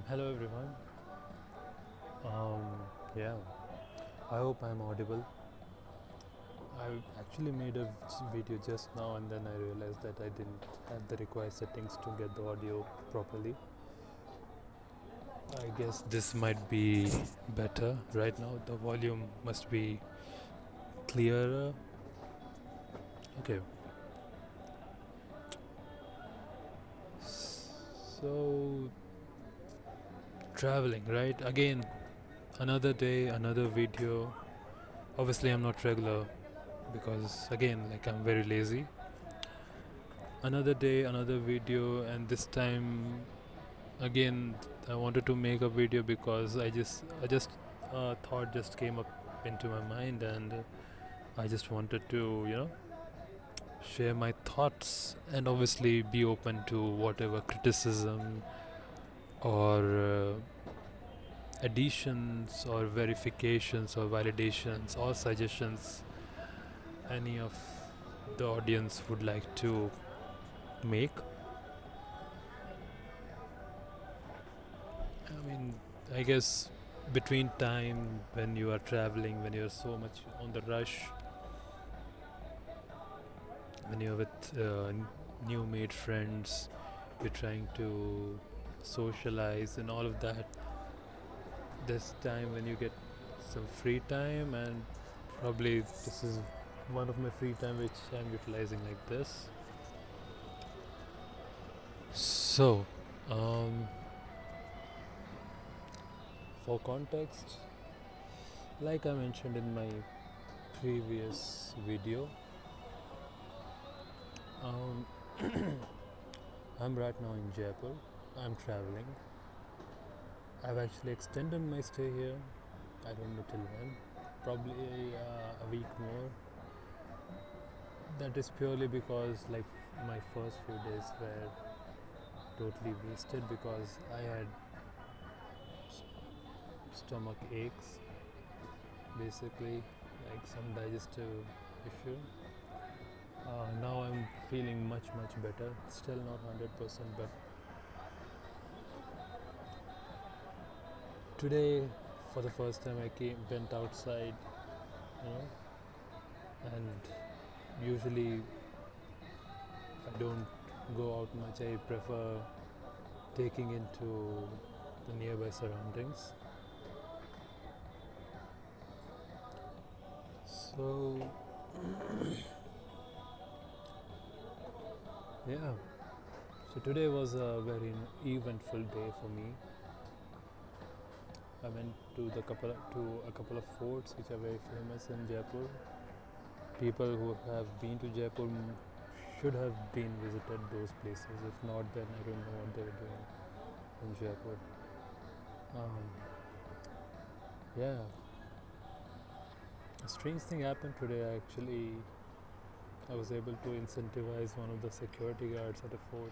Hello everyone. Um, yeah, I hope I'm audible. I actually made a video just now and then I realized that I didn't have the required settings to get the audio properly. I guess this might be better right now. The volume must be clearer. Okay, so traveling, right? Again, another day, another video. Obviously, I'm not regular because, again, like I'm very lazy. Another day, another video, and this time again I wanted to make a video because I just thought just came up into my mind, and I just wanted to share my thoughts and obviously be open to whatever criticism or additions or verifications or validations or suggestions any of the audience would like to make. I mean, I guess between time when you are traveling, when you're so much on the rush, when you're with new made friends, you're trying to socialize and all of that. This time when you get some free time, and probably this is one of my free time which I'm utilizing like this. So, um, for context, like I mentioned in my previous video, Um, I'm right now in Jaipur. I'm traveling. I've actually extended my stay here. I don't know till when. Probably a week more. That is purely because like my first few days were totally wasted because I had stomach aches, basically like some digestive issue. Now I'm feeling much better. Still not 100%, but today for the first time I went outside, you know, and usually I don't go out much. I prefer taking into the nearby surroundings. So yeah, so today was a very eventful day for me. I went to a couple of forts which are very famous in Jaipur. People who have been to Jaipur should have been visited those places. If not, then I don't know what they're doing in Jaipur. Um, yeah, a strange thing happened today. Actually, I was able to incentivize one of the security guards at a fort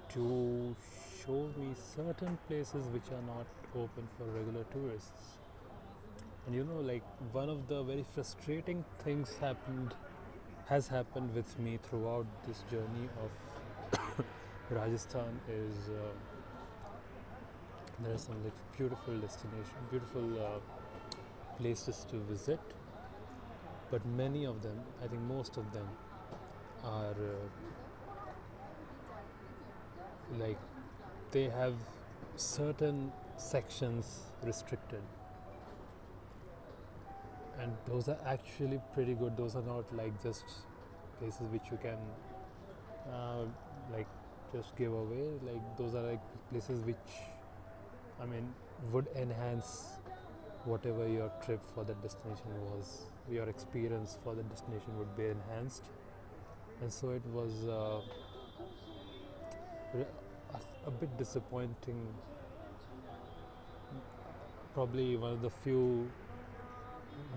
to show me certain places which are not open for regular tourists. And like one of the very frustrating things has happened with me throughout this journey of Rajasthan is there are some like beautiful places to visit, but many of them, I think most of them, are like they have certain sections restricted, and those are actually pretty good. Those are not like just places which you can uh, like just give away. Like those are like places which I mean would enhance whatever your trip for that destination was. Your experience for the destination would be enhanced, and so it was a bit disappointing. Probably one of the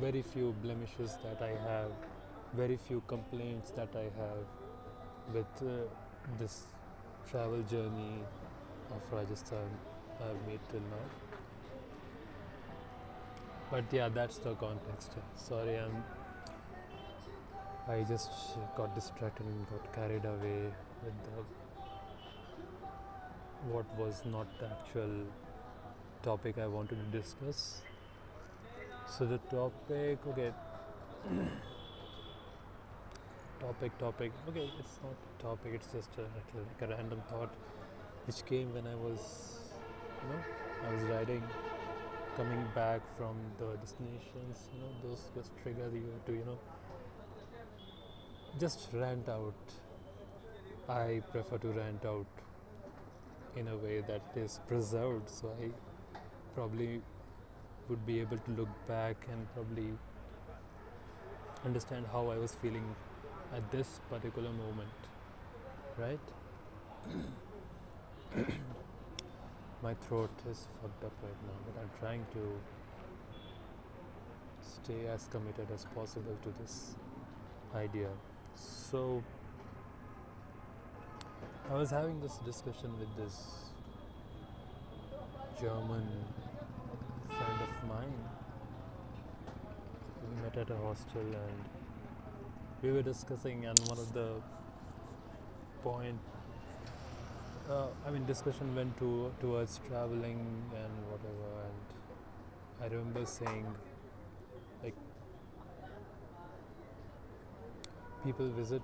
very few blemishes that I have, very few complaints that I have with this travel journey of Rajasthan I've made till now. But yeah, that's the context. Sorry, I just got distracted and got carried away with the what was not the actual topic I wanted to discuss. So the topic, okay, topic. Okay, it's not a topic. It's just like a random thought which came when I was riding, coming back from the destinations. Those just trigger you to just rant out. I prefer to rant out in a way that is preserved, so I probably would be able to look back and probably understand how I was feeling at this particular moment, right? My throat is fucked up right now, but I'm trying to stay as committed as possible to this idea. So, I was having this discussion with this German friend of mine. We met at a hostel and we were discussing, and one of the point discussion went towards traveling and whatever, and I remember saying, like, people visit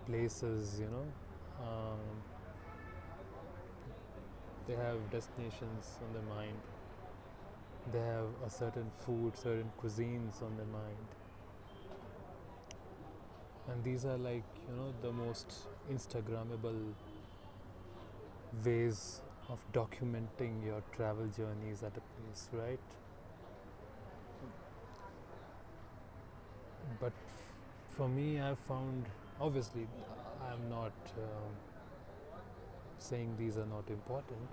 places, they have destinations on their mind, they have a certain food, certain cuisines on their mind, and these are like, the most Instagrammable ways of documenting your travel journeys at a place, right? But for me, I've found, obviously, I'm not saying these are not important.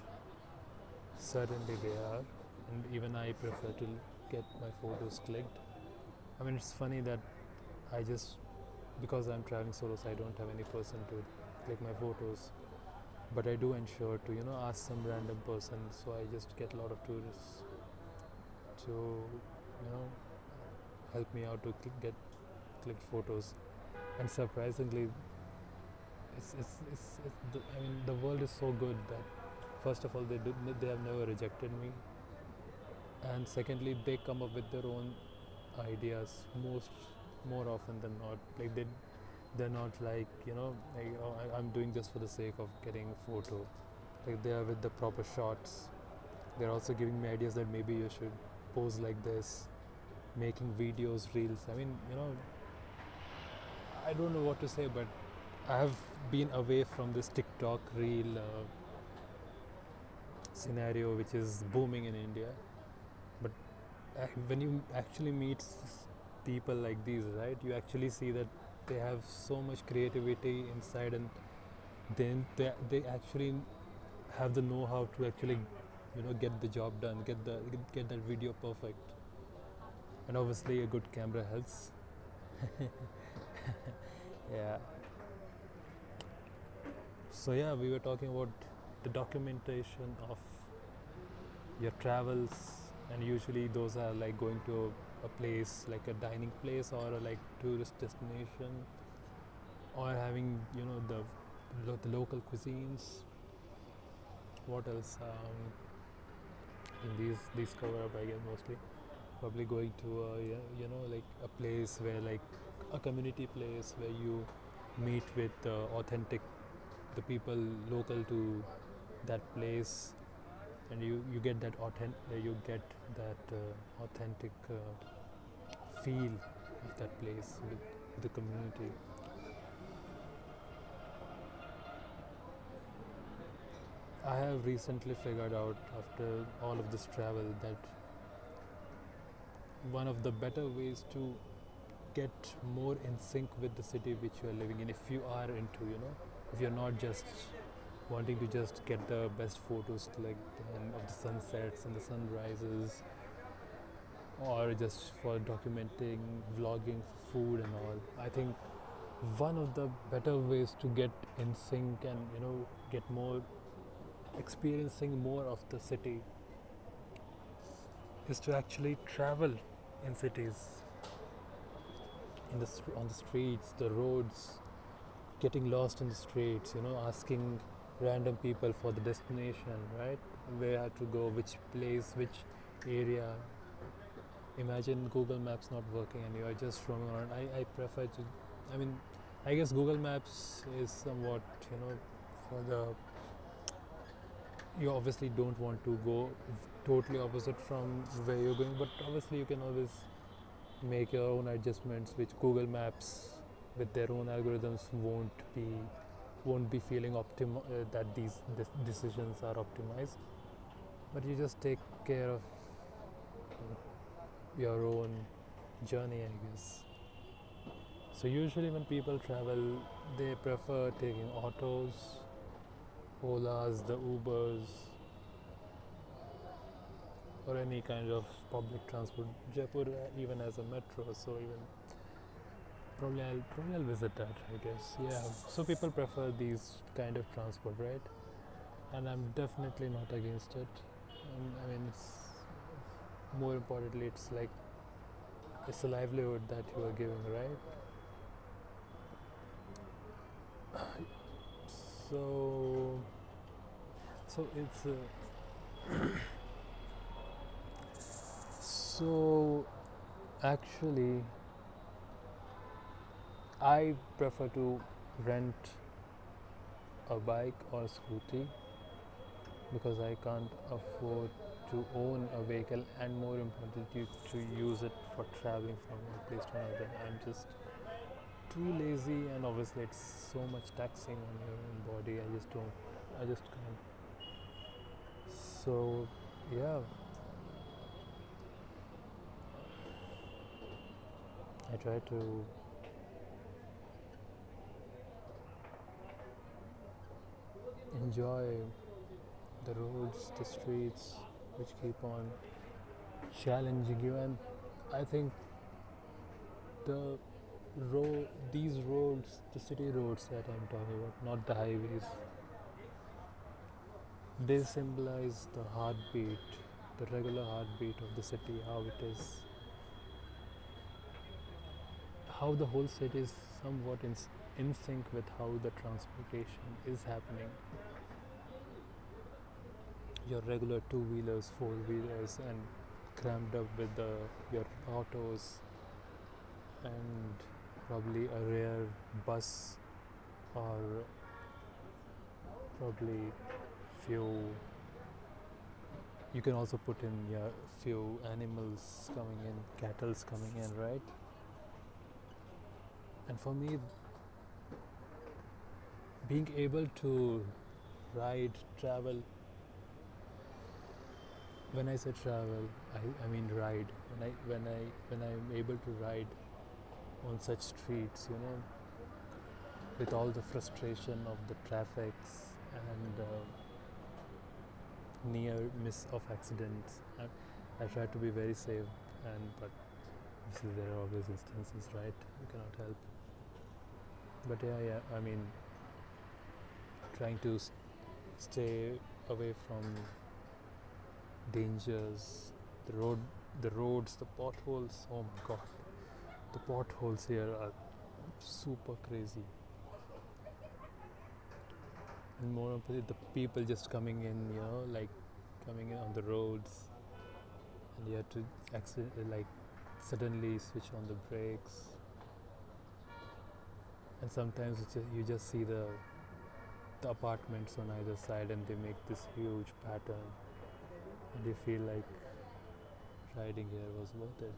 Certainly they are, and even I prefer to get my photos clicked. I mean, it's funny that I just, because I'm traveling solo, so I don't have any person to click my photos. But I do ensure to, ask some random person. So I just get a lot of tourists to, help me out to get clicked photos. And surprisingly, the world is so good that first of all, they have never rejected me, and secondly, they come up with their own ideas more often than not. Like they're not like, like, oh, I'm doing just for the sake of getting a photo. Like, they are with the proper shots. They're also giving me ideas that maybe you should pose like this, making videos, reels. I mean, I don't know what to say, but I have been away from this TikTok reel scenario, which is booming in India. But when you actually meet people like these, right, you actually see that they have so much creativity inside, and then they actually have the know-how to actually, get the job done, get that video perfect. And obviously, a good camera helps. Yeah. So yeah, we were talking about the documentation of your travels, and usually those are like going to a place like a dining place or a like tourist destination, or having, the local cuisines. What else? In these cover up, I guess, mostly probably going to like a place where, like, a community place where you meet with the people local to that place, and you get that authentic feel of that place with the community. I have recently figured out, after all of this travel, that one of the better ways to get more in sync with the city which you are living in, if you are into, if you're not just wanting to just get the best photos, like, of the sunsets and the sunrises, or just for documenting, vlogging, food and all, I think one of the better ways to get in sync and, get more, experiencing more of the city, is to actually travel in cities, on the streets, the roads, getting lost in the streets, asking random people for the destination, right? Where to go, which place, which area. Imagine Google Maps not working and you are just roaming around. I prefer to, I mean, I guess Google Maps is somewhat, for the, you obviously don't want to go totally opposite from where you're going, but obviously you can always make your own adjustments, which Google Maps with their own algorithms won't be feeling that these decisions are optimized, but you just take care of your own journey, I guess. So usually when people travel, they prefer taking autos, Olas, the Ubers, or any kind of public transport. Jaipur even has a metro, so even probably I'll visit that, I guess. Yeah. So people prefer these kind of transport, right? And I'm definitely not against it. I mean, it's more importantly, it's a livelihood that you are giving, right? So, so it's so actually, I prefer to rent a bike or scooty because I can't afford to own a vehicle, and more importantly to use it for traveling from one place to another. I'm just too lazy, and obviously it's so much taxing on your own body. I just can't. So yeah, I try to enjoy the roads, the streets, which keep on challenging you. And I think the these roads, the city roads that I'm talking about, not the highways, they symbolize the heartbeat, the regular heartbeat of the city, how the whole city is somewhat in sync with how the transportation is happening. Your regular two-wheelers, four-wheelers, and crammed up with your autos, and probably a rare bus, or probably few, you can also put in your few animals coming in, cattle's coming in, right? And for me, being able to travel, when I say travel, I mean ride. When I'm able to ride on such streets, with all the frustration of the traffics and near miss of accidents, I try to be very safe, but obviously there are always instances, right? You cannot help. But yeah, I mean, trying to stay away from dangers, the roads, the potholes. Oh my god, the potholes here are super crazy. And more importantly, the people just coming in, like coming in on the roads, and you have to like suddenly switch on the brakes. And sometimes you just see the apartments on either side, and they make this huge pattern, and you feel like riding here was worth it.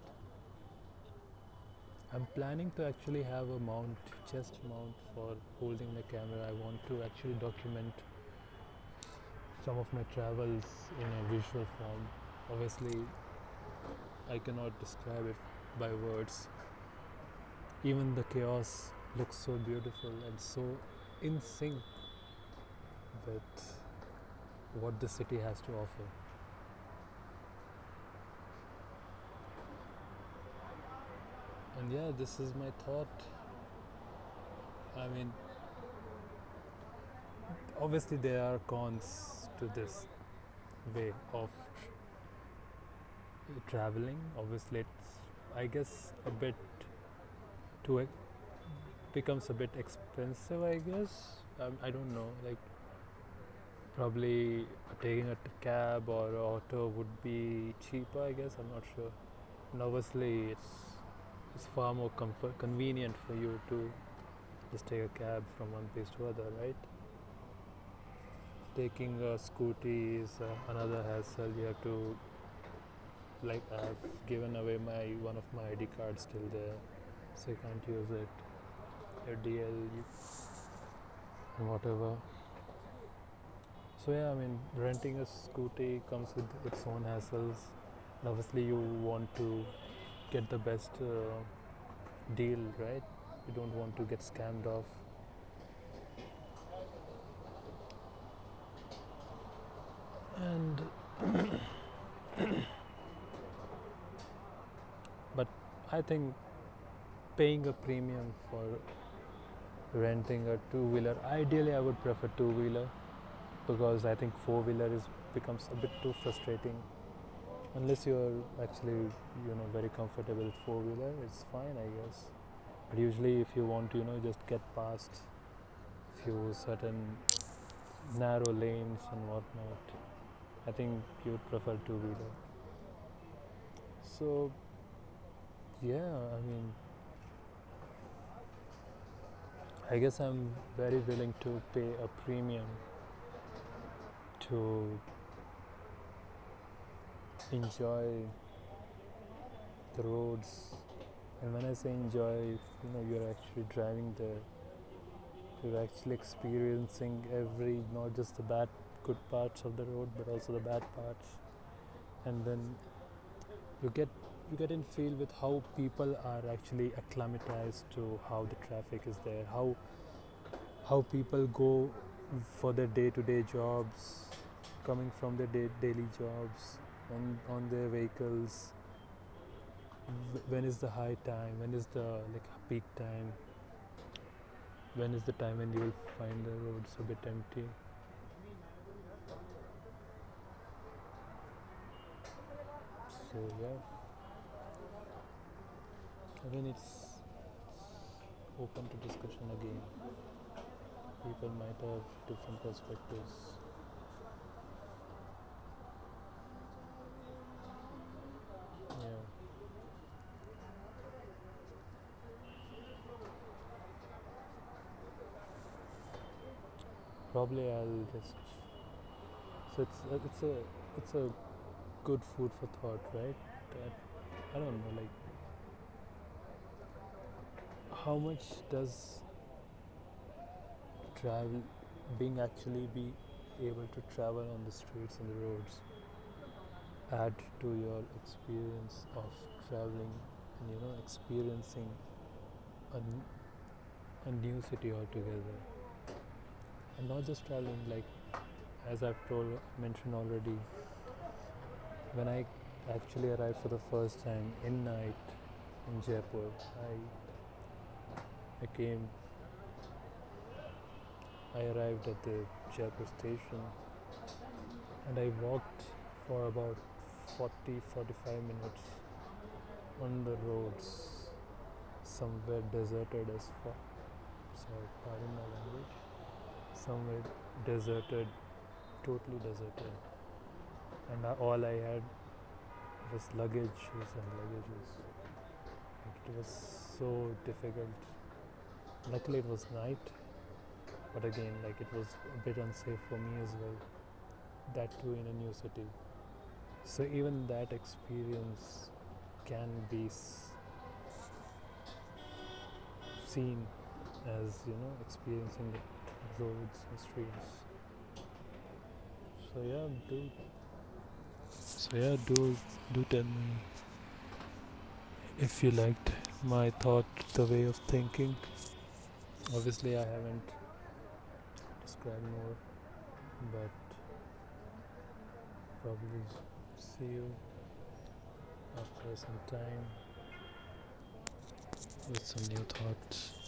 I'm planning to actually have a chest mount for holding my camera. I want to actually document some of my travels in a visual form. Obviously, I cannot describe it by words. Even the chaos looks so beautiful and so in sync with what the city has to offer. And yeah, this is my thought. I mean, obviously there are cons to this way of traveling. Obviously, it's, I guess, a bit too becomes a bit expensive, I guess. I don't know, like Probably taking a cab or auto would be cheaper, I guess. I'm not sure. And obviously, it's far more convenient for you to just take a cab from one place to other, right? Taking a scooty is another hassle. You have to, like, I've given away my one of my ID cards still there, so you can't use it. Your DL and whatever. So yeah, I mean, renting a scooty comes with its own hassles. And obviously, you want to get the best deal, right? You don't want to get scammed off. And but I think paying a premium for renting a two-wheeler, ideally I would prefer two-wheeler, because I think four-wheeler is becomes a bit too frustrating. Unless you're actually, very comfortable with four-wheeler, it's fine, I guess. But usually if you want to, just get past few certain narrow lanes and whatnot, I think you would prefer two-wheeler. So yeah, I mean, I guess I'm very willing to pay a premium to enjoy the roads. And when I say enjoy, you're actually driving there, you're actually experiencing every, not just the bad good parts of the road, but also the bad parts. And then you get in feel with how people are actually acclimatized to how the traffic is there, how people go for their day-to-day jobs, coming from their daily jobs on their vehicles. When is the high time, when is the peak time, when is the time when you will find the roads a bit empty. So yeah, I mean, it's open to discussion again. People might have different perspectives. Yeah, probably I'll just. So it's a good food for thought, right? That, I don't know, like, how much does travel, being actually be able to travel on the streets and the roads, add to your experience of traveling and experiencing a new city altogether? And not just traveling, like, as I've mentioned already, when I actually arrived for the first time in night in Jaipur, I arrived at the Jaipur station, and I walked for about 40-45 minutes on the roads, somewhere deserted as fuck. Sorry, pardon my language. Somewhere deserted, totally deserted, and all I had was luggages and luggages. It was so difficult. Luckily, it was night, but again, like, it was a bit unsafe for me as well. That too in a new city. So even that experience can be seen as experiencing the roads and streets. So yeah, do tell me if you liked my thought, the way of thinking. Obviously, I haven't described more, but probably see you after some time with some new thoughts.